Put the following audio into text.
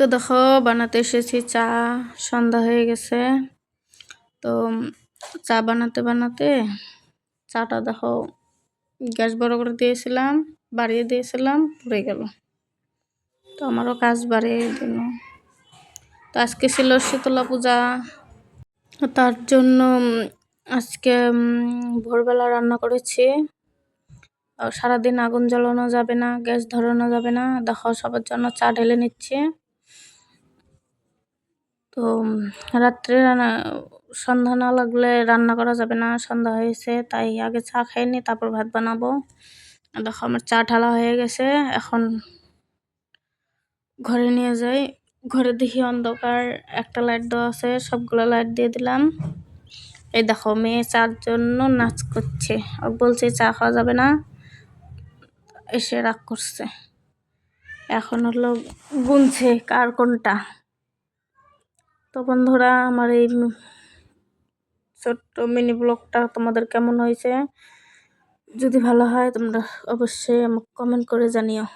তো দেখো বানাতে এসেছি চা। সন্ধ্যা হয়ে গেছে। তো চা বানাতে বানাতে চাটা দেখো গ্যাস বড় করে দিয়েছিলাম, বাড়িয়ে দিয়েছিলাম, পুড়ে গেল। তো আমারও কাজ বাড়িয়ে দিল। তো আজকে ছিল শীতলা পূজা, তার জন্য আজকে ভোরবেলা রান্না করেছি। সারাদিন আগুন জ্বালানো যাবে না, গ্যাস ধরানো যাবে না। দেখো সবার জন্য চা ঢেলে নিচ্ছে। তো রাত্রে সন্ধ্যা না লাগলে রান্না করা যাবে না, সন্ধ্যা হয়েছে তাই আগে চা খেয়ে নি, তারপর ভাত বানাবো। দেখো আমার চা ঢালা হয়ে গেছে। এখন ঘরে নিয়ে যাই। ঘরে দেখি অন্ধকার, একটা লাইট দেওয়া আছে, সবগুলো লাইট দিয়ে দিলাম। এই দেখো মেয়ে চার জন্য নাচ করছে, বলছে চা খাওয়া যাবে না, এসে রাগ করছে। এখন হলো গুনছে কার কোনটা। তো বন্ধুরা, আমার এই ছোট্ট মিনি ব্লগটা তোমাদের কেমন হয়েছে? যদি ভালো হয় তোমরা অবশ্যই আমাকে কমেন্ট করে জানিও।